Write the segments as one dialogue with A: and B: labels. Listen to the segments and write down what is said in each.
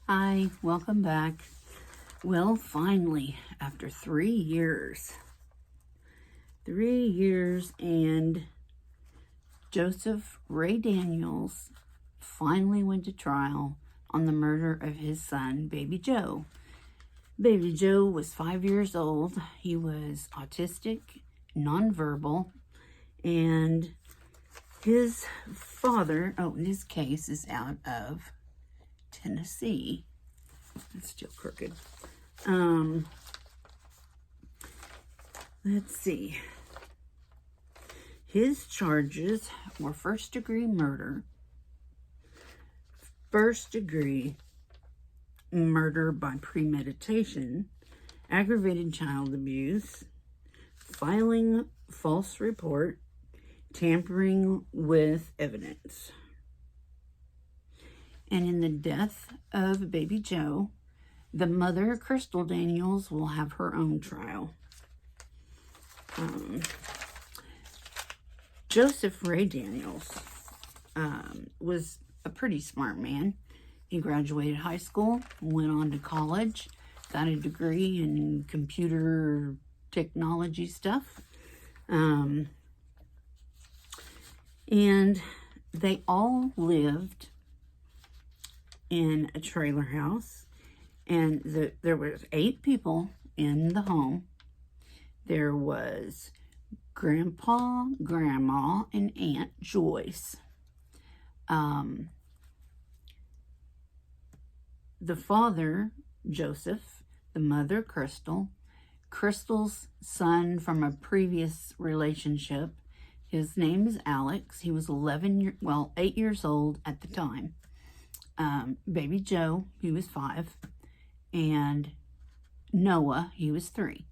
A: Hi, welcome back. Well, finally, after 3 years, and Joseph Ray Daniels finally went to trial on the murder of his son, Baby Joe. Baby Joe was 5 years old. He was autistic, nonverbal, and his father, in his case, is out of Tennessee. It's still crooked. Let's see. His charges were first-degree murder, first-degree murder by premeditation, aggravated child abuse, filing false report, tampering with evidence. And in the death of Baby Joe, the mother, Crystal Daniels, will have her own trial. Joseph Ray Daniels was a pretty smart man. He graduated high school, went on to college, got a degree in computer technology stuff. And they all lived in a trailer house. And there was 8 people in the home. There was Grandpa, Grandma, and Aunt Joyce. The father, Joseph, the mother, Crystal, Crystal's son from a previous relationship. His name is Alex. He was 8 years old at the time. Baby Joe, he was 5. And Noah, he was 3.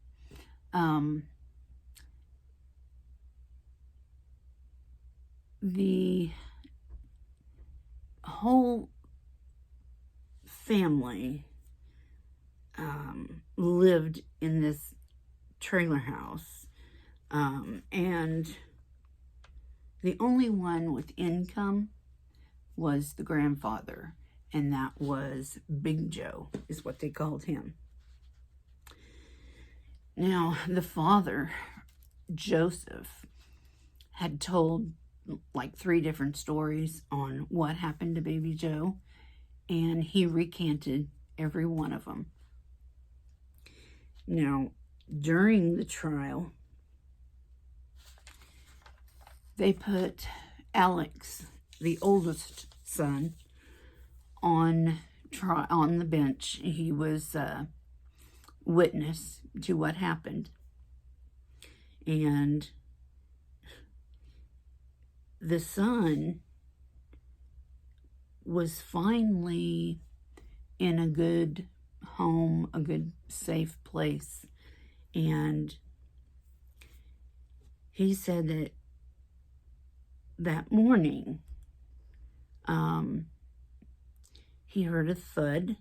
A: The whole family lived in this trailer house, and the only one with income was the grandfather, and that was Big Joe, is what they called him. Now, the father, Joseph, had told like 3 different stories on what happened to Baby Joe, and he recanted every one of them. Now, during the trial, they put Alex, the oldest son, on the bench. He was a witness to what happened. And the son was finally in a good home, a good safe place. And he said that that morning, he heard a thud,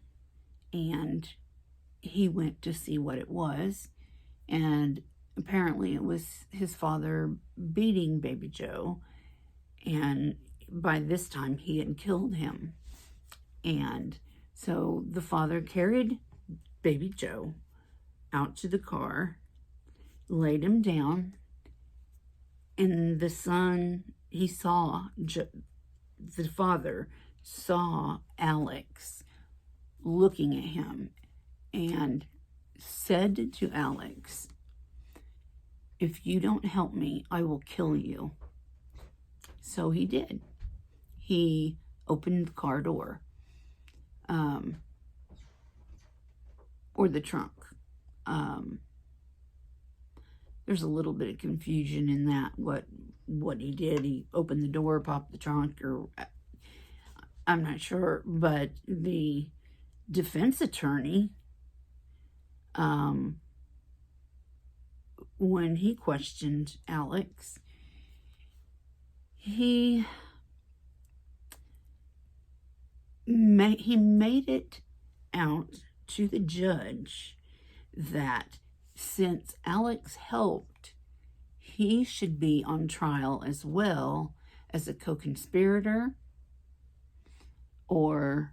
A: and he went to see what it was. And apparently it was his father beating Baby Joe. And by this time, he had killed him. And so the father carried Baby Joe out to the car, laid him down, and the son, the father saw Alex looking at him and said to Alex, "If you don't help me, I will kill you." So he did. He opened the car door, or the trunk. There's a little bit of confusion in that, what he did. He opened the door, popped the trunk, or I'm not sure. But the defense attorney, when he questioned Alex, he made it out to the judge that since Alex helped, he should be on trial as well as a co-conspirator or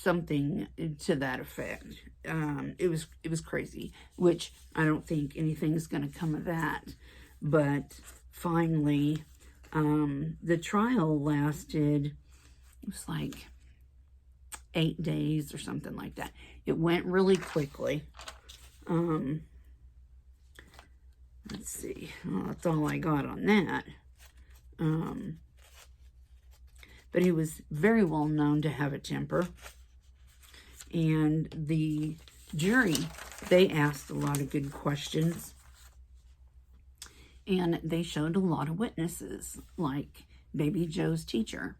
A: something to that effect. It was crazy, which I don't think anything's going to come of that. But finally, the trial lasted, it was like 8 days or something like that. It went really quickly. Let's see. Well, that's all I got on that. But he was very well known to have a temper. And the jury, they asked a lot of good questions. And they showed a lot of witnesses, like Baby Joe's teacher.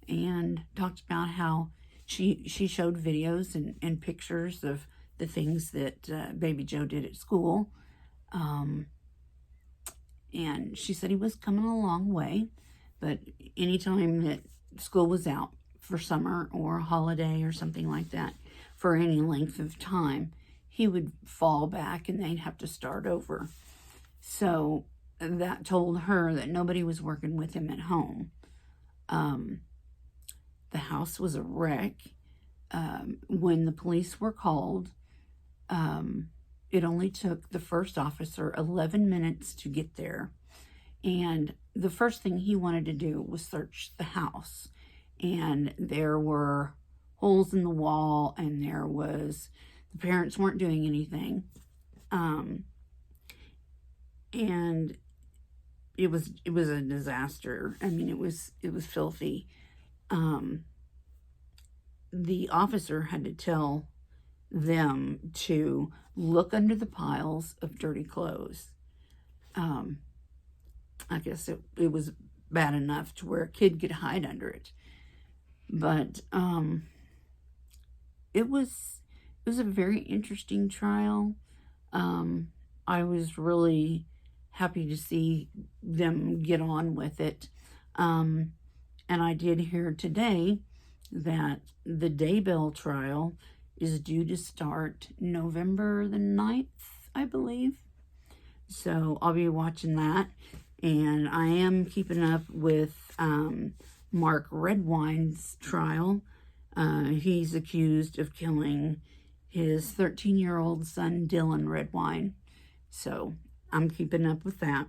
A: And talked about how she showed videos and pictures of the things that Baby Joe did at school. And she said he was coming a long way. But anytime that school was out for summer or a holiday or something like that, for any length of time, he would fall back and they'd have to start over. So that told her that nobody was working with him at home. The house was a wreck. When the police were called, it only took the first officer 11 minutes to get there. And the first thing he wanted to do was search the house. And there were holes in the wall, and the parents weren't doing anything. And it was a disaster. I mean, it was filthy. The officer had to tell them to look under the piles of dirty clothes. I guess it was bad enough to where a kid could hide under it. But it was a very interesting trial. I was really happy to see them get on with it. And I did hear today that the Daybell trial is due to start November the 9th, I believe. So I'll be watching that. And I am keeping up with Mark Redwine's trial. He's accused of killing his 13-year-old son, Dylan Redwine. So I'm keeping up with that.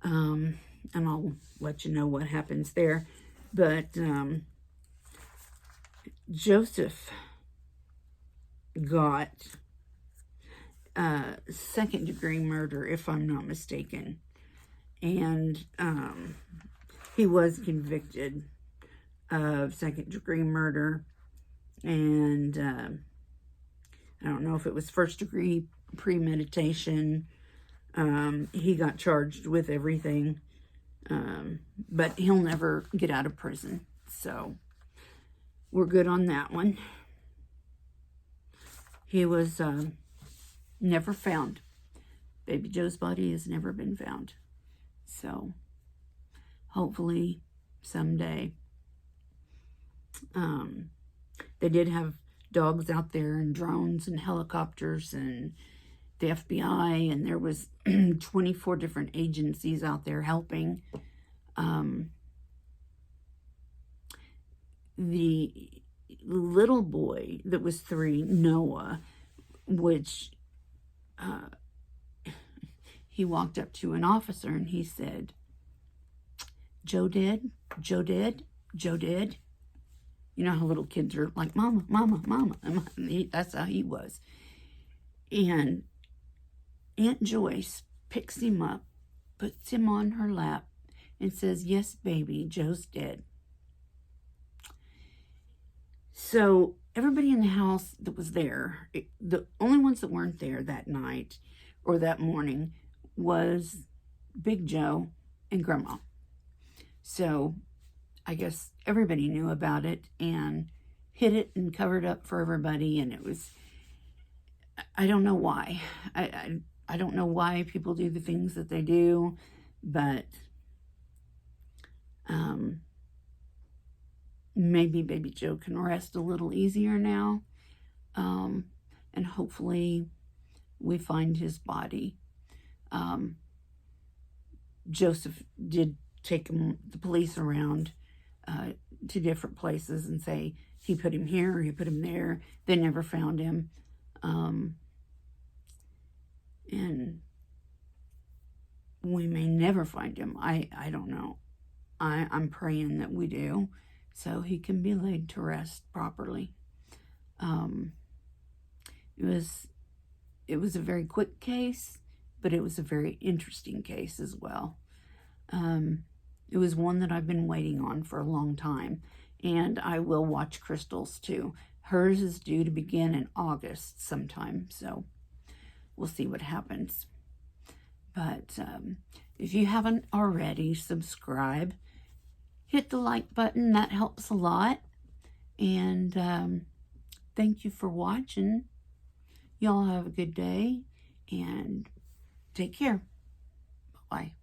A: And I'll let you know what happens there. But Joseph got second-degree murder, if I'm not mistaken. And he was convicted of second-degree murder. And I don't know if it was first-degree premeditation. He got charged with everything. But he'll never get out of prison. So we're good on that one. He was never found. Baby Joe's body has never been found. So hopefully someday. They did have dogs out there and drones and helicopters and the FBI, and there was 24 different agencies out there helping. The little boy that was 3, Noah, which he walked up to an officer and he said, Joe did, Joe did, Joe did. You know how little kids are like, Mama, Mama, Mama. That's how he was. And Aunt Joyce picks him up, puts him on her lap, and says, yes, baby, Joe's dead. So everybody in the house that was there, the only ones that weren't there that night or that morning was Big Joe and Grandma. So I guess everybody knew about it and hid it and covered up for everybody. And it was, I don't know why. I don't know why people do the things that they do, but maybe Baby Joe can rest a little easier now. And hopefully we find his body. Joseph did take the police around to different places and say he put him here or he put him there. They never found him. And we may never find him. I don't know. I'm praying that we do, so he can be laid to rest properly. It was a very quick case, but it was a very interesting case as well. It was one that I've been waiting on for a long time, and I will watch Crystal's too. Hers is due to begin in August sometime, so we'll see what happens. But if you haven't already, subscribe. Hit the like button. That helps a lot. And thank you for watching. Y'all have a good day and take care. Bye.